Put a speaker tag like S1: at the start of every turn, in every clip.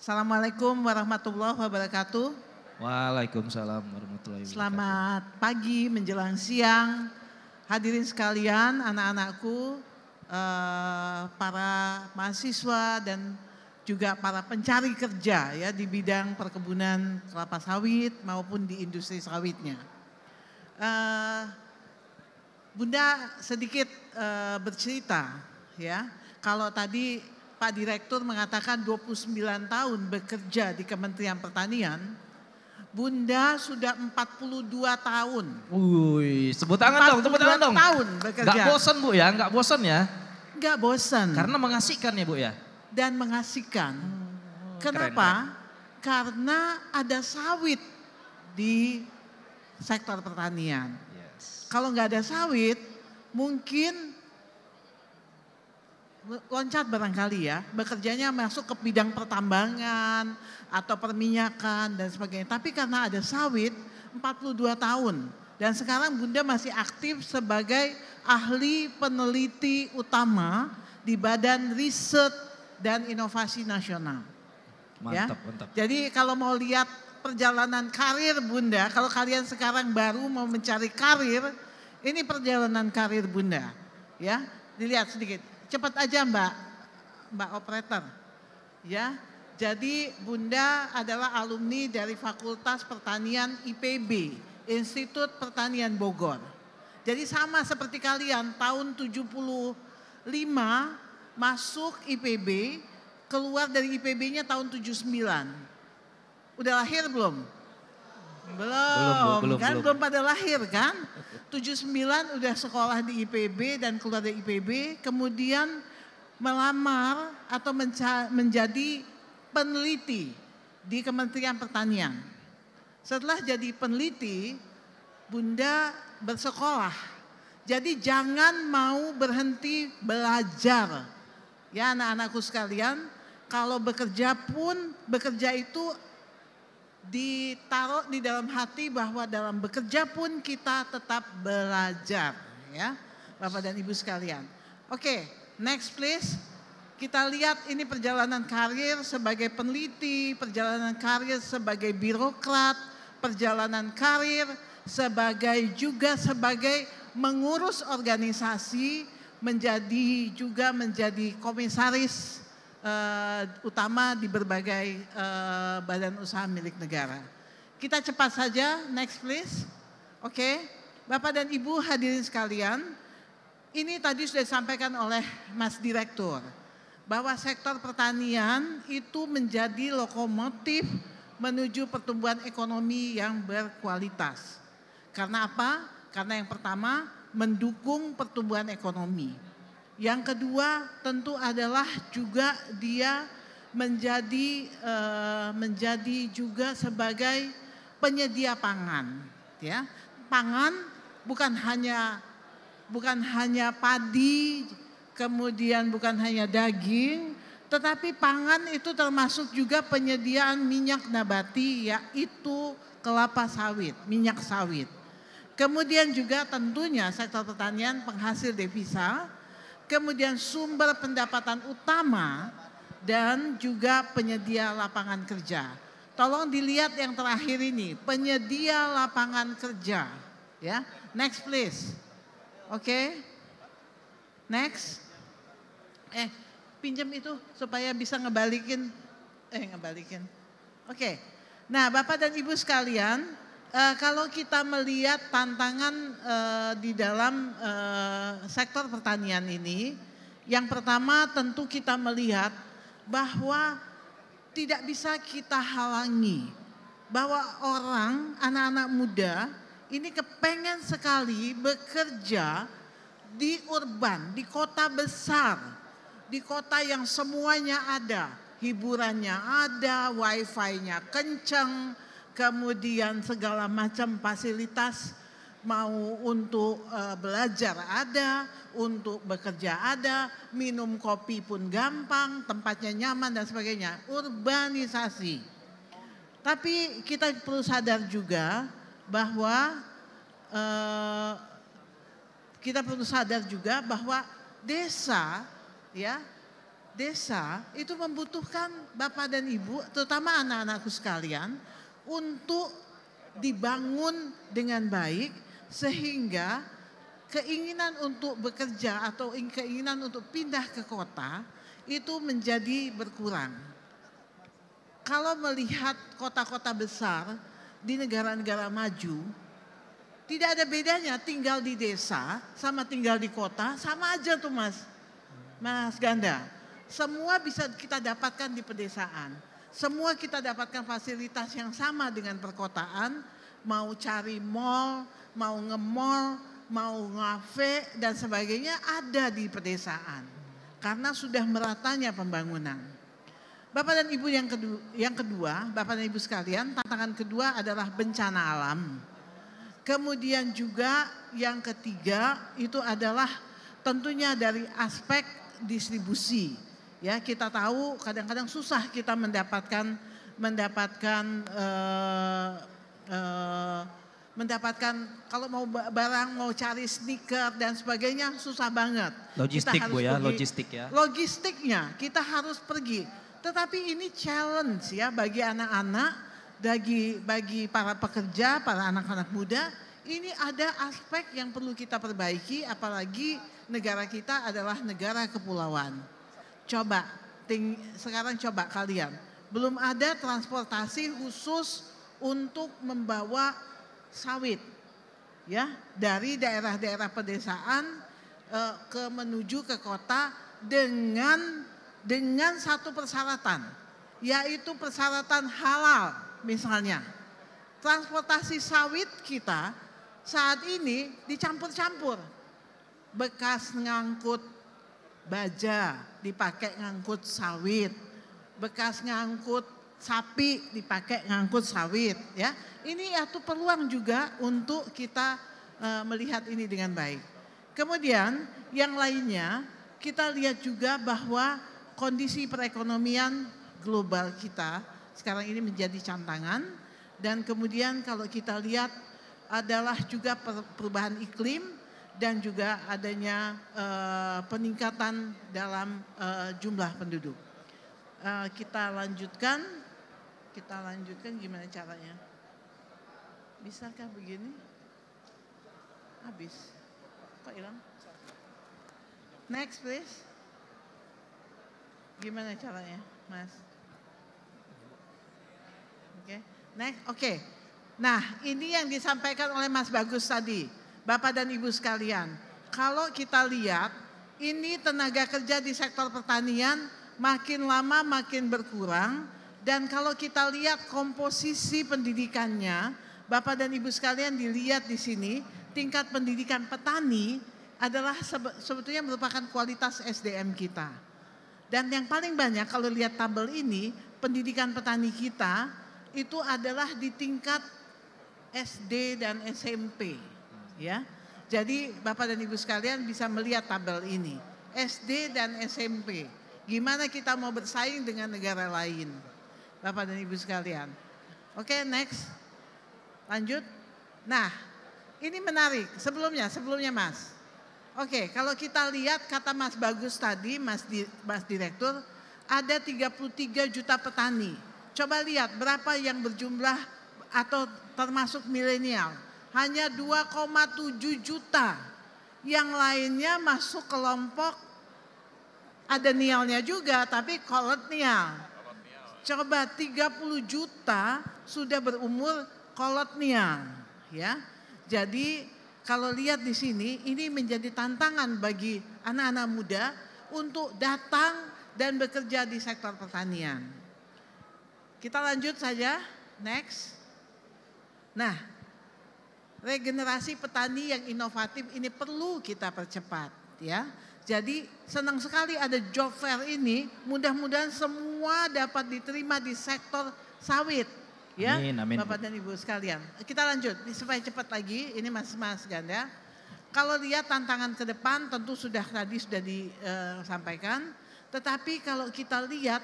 S1: Assalamualaikum warahmatullahi wabarakatuh.
S2: Waalaikumsalam warahmatullahi wabarakatuh.
S1: Selamat pagi menjelang siang. Hadirin sekalian, anak-anakku, para mahasiswa dan juga para pencari kerja ya di bidang perkebunan kelapa sawit maupun di industri sawitnya. Bunda sedikit bercerita ya. Kalau tadi Pak Direktur mengatakan 29 tahun bekerja di Kementerian Pertanian, Bunda sudah 42 tahun.
S2: Wih, tepuk tangan dong, tepuk tangan dong.
S1: Tahun bekerja.
S2: Gak bosan Bu ya, gak bosan ya?
S1: Gak bosan.
S2: Karena mengasihkan ya Bu ya?
S1: Dan mengasihkan. Kenapa? Keren. Karena ada sawit di sektor pertanian. Yes. Kalau nggak ada sawit, mungkin loncat barangkali ya, bekerjanya masuk ke bidang pertambangan atau perminyakan dan sebagainya. Tapi karena ada sawit 42 tahun dan sekarang Bunda masih aktif sebagai ahli peneliti utama di Badan Riset dan Inovasi Nasional.
S2: Mantap,
S1: ya.
S2: mantap.
S1: Jadi kalau mau lihat perjalanan karir Bunda, kalau kalian sekarang baru mau mencari karir, ini perjalanan karir Bunda. Ya, dilihat sedikit. Cepat aja Mbak Operator. Ya. Jadi Bunda adalah alumni dari Fakultas Pertanian IPB, Institut Pertanian Bogor. Jadi sama seperti kalian, tahun 75 masuk IPB, keluar dari IPB-nya tahun 79. Udah lahir belum? Belum kan? Belum pada lahir kan? 79 udah sekolah di IPB dan keluar dari IPB, kemudian melamar atau menjadi peneliti di Kementerian Pertanian. Setelah jadi peneliti, Bunda bersekolah. Jadi jangan mau berhenti belajar. Ya anak-anakku sekalian, kalau bekerja pun, bekerja itu ditaruh di dalam hati bahwa dalam bekerja pun kita tetap belajar ya Bapak dan Ibu sekalian. Oke, next please. Kita lihat ini perjalanan karir sebagai peneliti, perjalanan karir sebagai birokrat, perjalanan karir juga sebagai mengurus organisasi, menjadi komisaris utama di berbagai badan usaha milik negara. Kita cepat saja, next please. Oke, Bapak dan Ibu hadirin sekalian, ini tadi sudah disampaikan oleh Mas Direktur, bahwa sektor pertanian itu menjadi lokomotif menuju pertumbuhan ekonomi yang berkualitas. Karena apa? Karena yang pertama, mendukung pertumbuhan ekonomi. Yang kedua tentu adalah juga dia menjadi juga sebagai penyedia pangan, ya. Pangan bukan hanya padi, kemudian bukan hanya daging, tetapi pangan itu termasuk juga penyediaan minyak nabati, yaitu kelapa sawit, minyak sawit. Kemudian juga tentunya sektor pertanian penghasil devisa, kemudian sumber pendapatan utama dan juga penyedia lapangan kerja. Tolong dilihat yang terakhir ini, penyedia lapangan kerja. Ya, next please. Oke, next. Pinjam itu supaya bisa ngebalikin. Oke. Nah, Bapak dan Ibu sekalian, kalau kita melihat tantangan di dalam sektor pertanian ini, yang pertama tentu kita melihat bahwa tidak bisa kita halangi bahwa anak-anak muda ini kepengen sekali bekerja di urban, di kota besar, di kota yang semuanya ada, hiburannya ada, wifi-nya kencang, kemudian segala macam fasilitas mau untuk belajar ada, untuk bekerja ada, minum kopi pun gampang, tempatnya nyaman dan sebagainya. Urbanisasi. Tapi kita perlu sadar juga bahwa desa ya desa itu membutuhkan Bapak dan Ibu, terutama anak-anakku sekalian, untuk dibangun dengan baik sehingga keinginan untuk bekerja atau keinginan untuk pindah ke kota itu menjadi berkurang. Kalau melihat kota-kota besar di negara-negara maju, tidak ada bedanya tinggal di desa sama tinggal di kota, sama aja tuh Mas Ganda. Semua bisa kita dapatkan di pedesaan. Semua kita dapatkan fasilitas yang sama dengan perkotaan, mau cari mall, mau nge-mall, mau ngafe dan sebagainya ada di pedesaan. Karena sudah meratanya pembangunan. Bapak dan Ibu yang kedua, Bapak dan Ibu sekalian, tantangan kedua adalah bencana alam. Kemudian juga yang ketiga itu adalah tentunya dari aspek distribusi. Ya, kita tahu kadang-kadang susah kita mendapatkan kalau mau barang, mau cari sneaker dan sebagainya susah banget.
S2: Logistik Bu ya, logistik ya.
S1: Logistiknya kita harus pergi. Tetapi ini challenge ya bagi anak-anak, bagi para pekerja, para anak-anak muda. Ini ada aspek yang perlu kita perbaiki, apalagi negara kita adalah negara kepulauan. Sekarang coba kalian, belum ada transportasi khusus untuk membawa sawit ya dari daerah-daerah pedesaan menuju ke kota dengan satu persyaratan, yaitu persyaratan halal. Misalnya transportasi sawit kita saat ini dicampur-campur, bekas ngangkut baja dipakai ngangkut sawit, bekas ngangkut sapi dipakai ngangkut sawit ya. Ini satu peluang juga untuk kita melihat ini dengan baik. Kemudian yang lainnya kita lihat juga bahwa kondisi perekonomian global kita sekarang ini menjadi tantangan, dan kemudian kalau kita lihat adalah juga perubahan iklim dan juga adanya peningkatan dalam jumlah penduduk. Kita lanjutkan gimana caranya? Bisakah begini? Habis. Kok hilang? Next please. Gimana caranya, Mas? Oke. Next, oke. Nah, ini yang disampaikan oleh Mas Bagus tadi. Bapak dan Ibu sekalian, kalau kita lihat ini tenaga kerja di sektor pertanian makin lama makin berkurang, dan kalau kita lihat komposisi pendidikannya, Bapak dan Ibu sekalian dilihat di sini, tingkat pendidikan petani adalah sebetulnya merupakan kualitas SDM kita. Dan yang paling banyak kalau lihat tabel ini, pendidikan petani kita itu adalah di tingkat SD dan SMP. Ya, jadi Bapak dan Ibu sekalian bisa melihat tabel ini, SD dan SMP. Gimana kita mau bersaing dengan negara lain, Bapak dan Ibu sekalian. Oke, next, lanjut. Nah, ini menarik. Sebelumnya Mas. Oke, kalau kita lihat kata Mas Bagus tadi, Mas Direktur, ada 33 juta petani. Coba lihat berapa yang berjumlah atau termasuk milenial. Hanya 2,7 juta. Yang lainnya masuk kelompok, ada nialnya juga tapi kolonial. Coba 30 juta sudah berumur kolonial ya. Jadi kalau lihat di sini ini menjadi tantangan bagi anak-anak muda untuk datang dan bekerja di sektor pertanian. Kita lanjut saja, next. Nah, regenerasi petani yang inovatif ini perlu kita percepat ya. Jadi senang sekali ada job fair ini, mudah-mudahan semua dapat diterima di sektor sawit ya. Amin, amin. Bapak dan Ibu sekalian. Kita lanjut supaya cepat lagi, ini Mas Ganda. Kalau lihat tantangan ke depan tentu sudah disampaikan, tetapi kalau kita lihat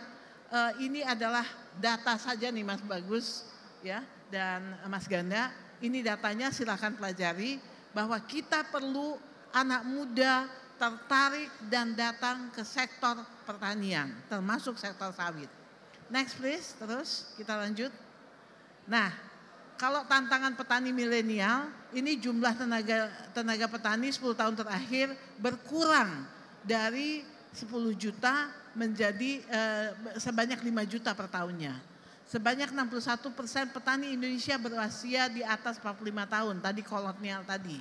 S1: ini adalah data saja nih Mas Bagus ya dan Mas Ganda. Ini datanya silakan pelajari bahwa kita perlu anak muda tertarik dan datang ke sektor pertanian, termasuk sektor sawit. Next please, terus kita lanjut. Nah, kalau tantangan petani milenial, ini jumlah tenaga petani 10 tahun terakhir berkurang dari 10 juta menjadi sebanyak 5 juta per tahunnya. Sebanyak 61% petani Indonesia berusia di atas 45 tahun, tadi kolonial tadi.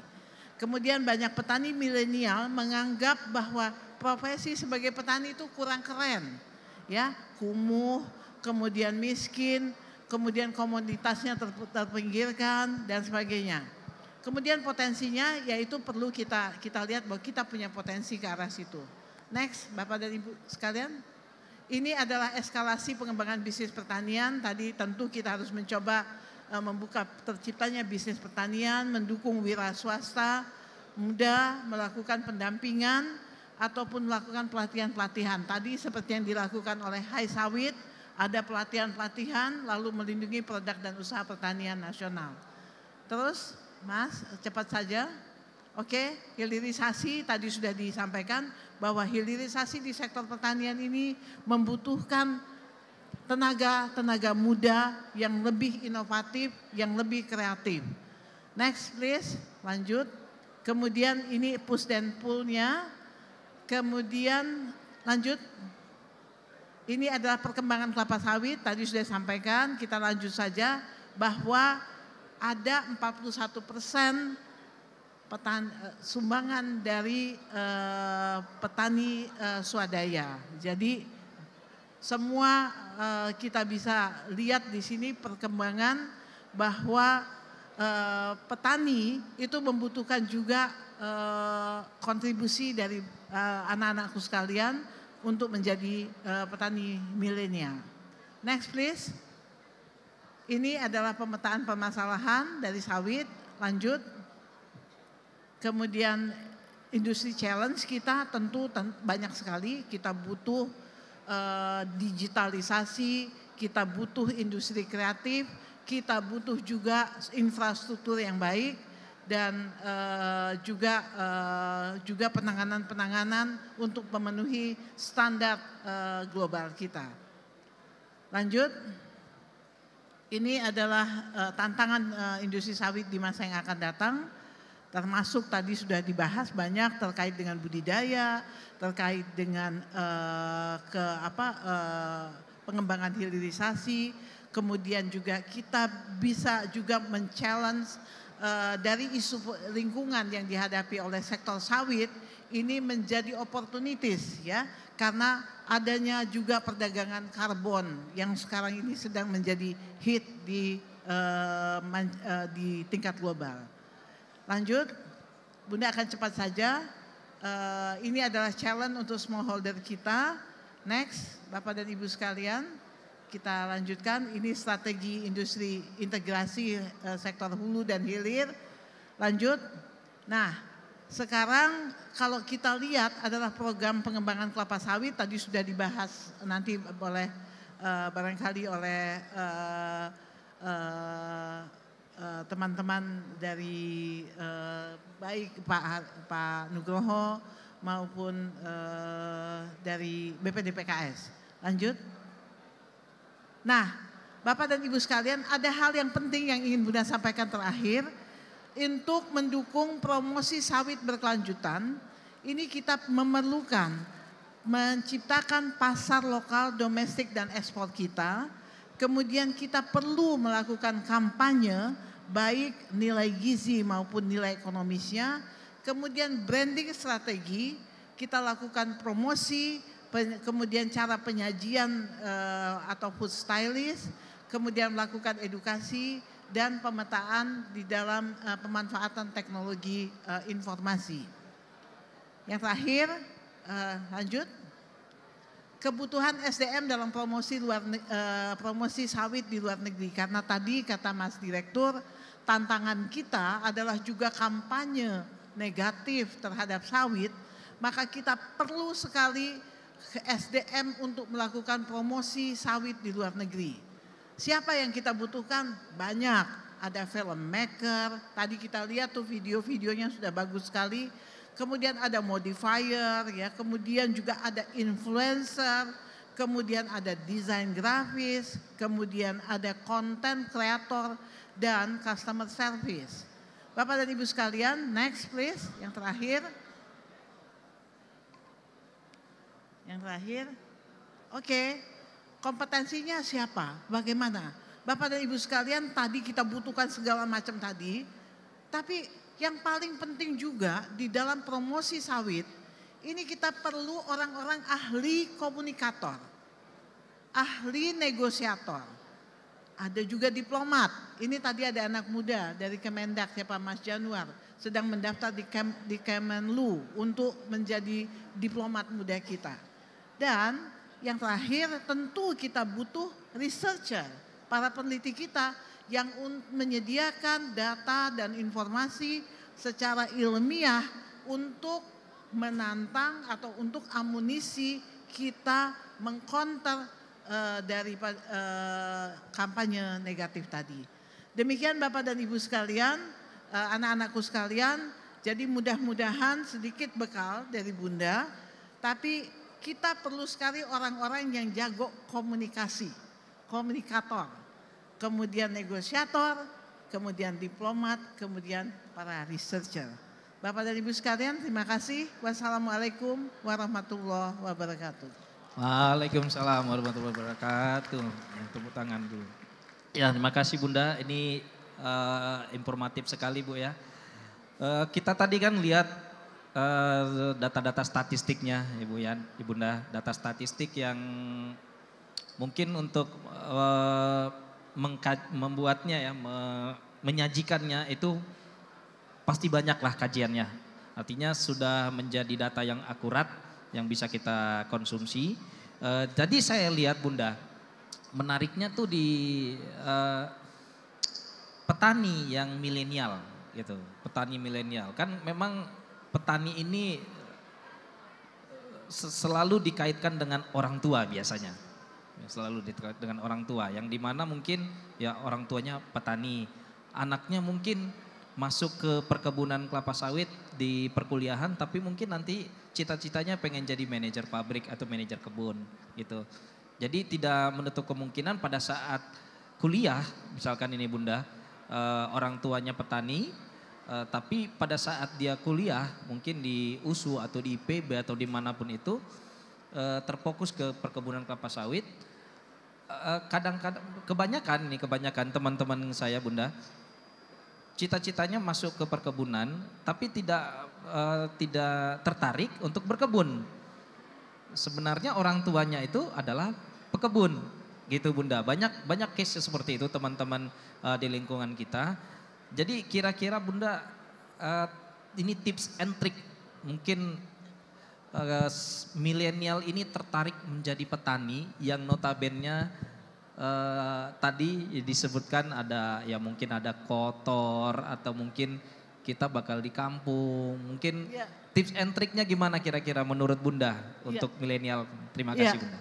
S1: Kemudian banyak petani milenial menganggap bahwa profesi sebagai petani itu kurang keren, ya, kumuh, kemudian miskin, kemudian komoditasnya terpinggirkan dan sebagainya. Kemudian potensinya yaitu perlu kita lihat bahwa kita punya potensi ke arah situ. Next, Bapak dan Ibu sekalian, ini adalah eskalasi pengembangan bisnis pertanian. Tadi tentu kita harus mencoba membuka terciptanya bisnis pertanian, mendukung wira swasta, muda, melakukan pendampingan ataupun melakukan pelatihan-pelatihan. Tadi seperti yang dilakukan oleh Hai Sawit, ada pelatihan-pelatihan lalu melindungi produk dan usaha pertanian nasional. Terus, Mas, cepat saja. Oke, hilirisasi tadi sudah disampaikan bahwa hilirisasi di sektor pertanian ini membutuhkan tenaga muda yang lebih inovatif, yang lebih kreatif. Next please, lanjut. Kemudian ini push dan pull-nya. Kemudian lanjut. Ini adalah perkembangan kelapa sawit, tadi sudah disampaikan, kita lanjut saja bahwa ada 41% sumbangan dari petani swadaya. Jadi semua kita bisa lihat di sini perkembangan bahwa petani itu membutuhkan juga kontribusi dari anak-anakku sekalian untuk menjadi petani milenial. Next please. Ini adalah pemetaan permasalahan dari sawit, lanjut. Kemudian industri challenge kita tentu banyak sekali, kita butuh digitalisasi, kita butuh industri kreatif, kita butuh juga infrastruktur yang baik dan juga penanganan untuk memenuhi standar global kita. Lanjut, ini adalah tantangan industri sawit di masa yang akan datang. Termasuk tadi sudah dibahas banyak terkait dengan budidaya, terkait dengan pengembangan hilirisasi, kemudian juga kita bisa juga men-challenge dari isu lingkungan yang dihadapi oleh sektor sawit ini menjadi opportunities ya, karena adanya juga perdagangan karbon yang sekarang ini sedang menjadi hit di tingkat global. Lanjut, Bunda akan cepat saja. Ini adalah challenge untuk smallholder kita. Next, Bapak dan Ibu sekalian, kita lanjutkan. Ini strategi industri integrasi sektor hulu dan hilir. Lanjut. Nah, sekarang kalau kita lihat adalah program pengembangan kelapa sawit tadi sudah dibahas nanti oleh barangkali oleh teman-teman dari baik Pak Nugroho maupun dari BPDPKS. Lanjut. Nah, Bapak dan Ibu sekalian, ada hal yang penting yang ingin Bunda sampaikan terakhir. Untuk mendukung promosi sawit berkelanjutan, ini kita memerlukan menciptakan pasar lokal, domestik dan ekspor kita. Kemudian kita perlu melakukan kampanye baik nilai gizi maupun nilai ekonomisnya. Kemudian branding strategi, kita lakukan promosi, kemudian cara penyajian atau food stylist, kemudian melakukan edukasi dan pemetaan di dalam pemanfaatan teknologi informasi. Yang terakhir, lanjut. Kebutuhan SDM dalam promosi sawit di luar negeri, karena tadi kata Mas Direktur, tantangan kita adalah juga kampanye negatif terhadap sawit, maka kita perlu sekali SDM untuk melakukan promosi sawit di luar negeri. Siapa yang kita butuhkan? Banyak, ada filmmaker, tadi kita lihat tuh video-videonya sudah bagus sekali, kemudian ada modifier ya, kemudian juga ada influencer, kemudian ada desain grafis, kemudian ada content creator dan customer service. Bapak dan Ibu sekalian, next please, yang terakhir. Yang terakhir. Oke, kompetensinya siapa? Bagaimana? Bapak dan Ibu sekalian, tadi kita butuhkan segala macam tadi, tapi yang paling penting juga di dalam promosi sawit, ini kita perlu orang-orang ahli komunikator, ahli negosiator, ada juga diplomat. Ini tadi ada anak muda dari Kemendak, siapa Mas Januar, sedang mendaftar di Kemenlu untuk menjadi diplomat muda kita. Dan yang terakhir tentu kita butuh researcher, para peneliti kita yang menyediakan data dan informasi secara ilmiah untuk menantang atau untuk amunisi kita mengkonter dari kampanye negatif tadi. Demikian Bapak dan Ibu sekalian, anak-anakku sekalian, jadi mudah-mudahan sedikit bekal dari Bunda, tapi kita perlu sekali orang-orang yang jago komunikasi, komunikator, kemudian negosiator, kemudian diplomat, kemudian para researcher. Bapak dan Ibu sekalian, terima kasih. Wassalamualaikum warahmatullahi wabarakatuh.
S2: Waalaikumsalam warahmatullahi wabarakatuh. Tepuk tangan dulu. Ya, terima kasih Bunda. Ini informatif sekali Bu ya. Kita tadi kan lihat data-data statistiknya Ibu ya, Ibunda, data statistik yang mungkin untuk membuatnya ya, menyajikannya itu pasti banyaklah kajiannya. Artinya sudah menjadi data yang akurat yang bisa kita konsumsi. Jadi saya lihat Bunda, menariknya tuh di petani yang milenial gitu, petani milenial. Kan memang petani ini selalu dikaitkan dengan orang tua biasanya. Selalu dikaitkan dengan orang tua, yang dimana mungkin ya orang tuanya petani, anaknya mungkin masuk ke perkebunan kelapa sawit di perkuliahan, tapi mungkin nanti cita-citanya pengen jadi manajer pabrik atau manajer kebun gitu. Jadi tidak menutup kemungkinan pada saat kuliah, misalkan ini Bunda, orang tuanya petani, tapi pada saat dia kuliah mungkin di USU atau di IPB atau dimanapun itu terfokus ke perkebunan kelapa sawit. Kadang-kadang kebanyakan teman-teman saya Bunda, cita-citanya masuk ke perkebunan tapi tidak tertarik untuk berkebun. Sebenarnya orang tuanya itu adalah pekebun gitu Bunda. Banyak case seperti itu teman-teman di lingkungan kita. Jadi kira-kira Bunda ini tips and trick mungkin milenial ini tertarik menjadi petani yang notabene tadi disebutkan ada ya mungkin ada kotor atau mungkin kita bakal di kampung. Mungkin tips and tricknya gimana kira-kira menurut Bunda untuk milenial? Terima kasih Bunda.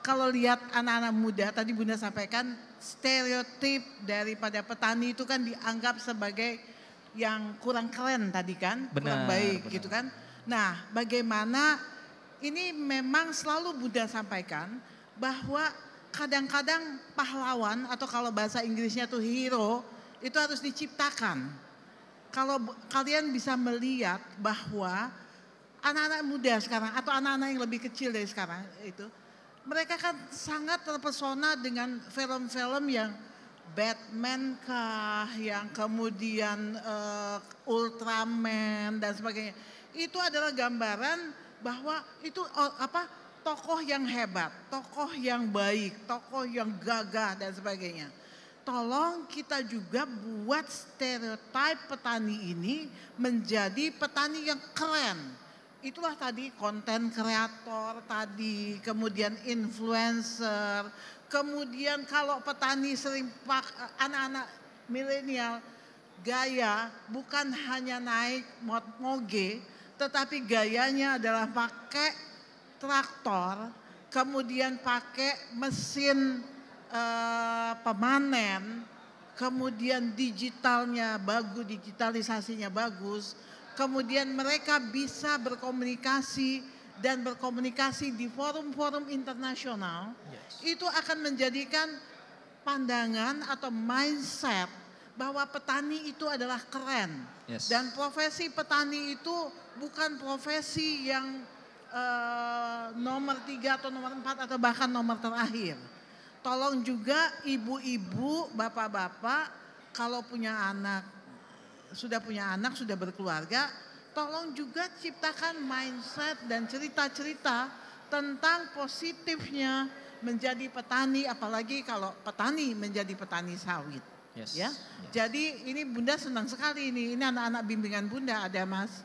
S1: Kalau lihat anak-anak muda tadi Bunda sampaikan stereotip daripada petani itu kan dianggap sebagai yang kurang keren tadi kan, kurang baik gitu kan. Nah, bagaimana ini memang selalu Bunda sampaikan bahwa kadang-kadang pahlawan atau kalau bahasa Inggrisnya tuh hero itu harus diciptakan. Kalau kalian bisa melihat bahwa anak-anak muda sekarang atau anak-anak yang lebih kecil dari sekarang itu, mereka kan sangat terpesona dengan film-film yang Batman kah, yang kemudian Ultraman dan sebagainya. Itu adalah gambaran bahwa itu tokoh yang hebat, tokoh yang baik, tokoh yang gagah dan sebagainya. Tolong kita juga buat stereotip petani ini menjadi petani yang keren. Itulah tadi konten kreator tadi, kemudian influencer, kemudian kalau petani sering anak-anak milenial gaya bukan hanya naik moge, tetapi gayanya adalah pakai traktor, kemudian pakai mesin pemanen, kemudian digitalnya bagus, digitalisasinya bagus, kemudian mereka bisa berkomunikasi dan berkomunikasi di forum-forum internasional, itu akan menjadikan pandangan atau mindset bahwa petani itu adalah keren. Dan profesi petani itu bukan profesi yang nomor 3 atau nomor 4 atau bahkan nomor terakhir. Tolong juga ibu-ibu, bapak-bapak, kalau punya anak, sudah berkeluarga, tolong juga ciptakan mindset dan cerita-cerita tentang positifnya menjadi petani, apalagi kalau petani menjadi petani sawit. Jadi ini Bunda senang sekali ini anak-anak bimbingan Bunda, ada Mas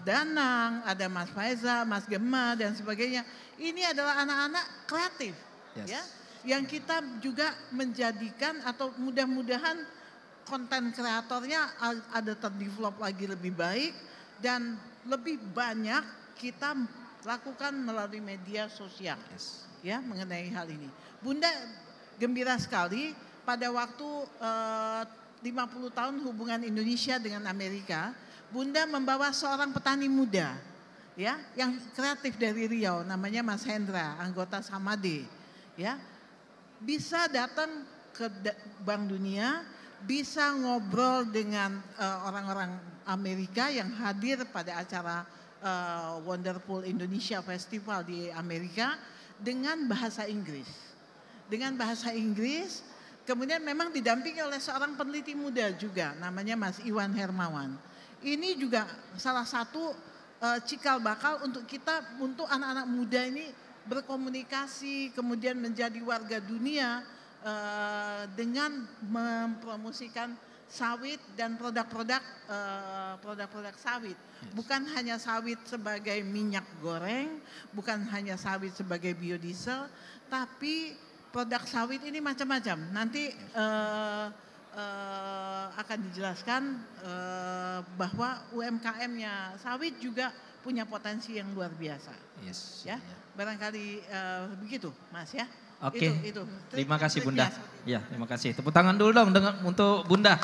S1: Danang, ada Mas Faiza, Mas Gemma dan sebagainya. Ini adalah anak-anak kreatif, yang kita juga menjadikan atau mudah-mudahan konten kreatornya ada terdevelop lagi lebih baik dan lebih banyak kita lakukan melalui media sosial, mengenai hal ini. Bunda gembira sekali pada waktu 50 tahun hubungan Indonesia dengan Amerika, Bunda membawa seorang petani muda, yang kreatif dari Riau, namanya Mas Hendra, anggota Samade, bisa datang ke Bank Dunia, bisa ngobrol dengan orang-orang Amerika yang hadir pada acara Wonderful Indonesia Festival di Amerika dengan bahasa Inggris. Kemudian memang didampingi oleh seorang peneliti muda juga, namanya Mas Iwan Hermawan. Ini juga salah satu cikal bakal untuk kita, untuk anak-anak muda ini berkomunikasi, kemudian menjadi warga dunia dengan mempromosikan sawit dan produk-produk sawit. Bukan hanya sawit sebagai minyak goreng, bukan hanya sawit sebagai biodiesel, tapi produk sawit ini macam-macam. Nanti akan dijelaskan bahwa UMKM-nya sawit juga punya potensi yang luar biasa. Barangkali begitu, Mas ya.
S2: Oke. Itu. Terima kasih Bunda. Ya, terima kasih. Tepuk tangan dulu dong untuk Bunda.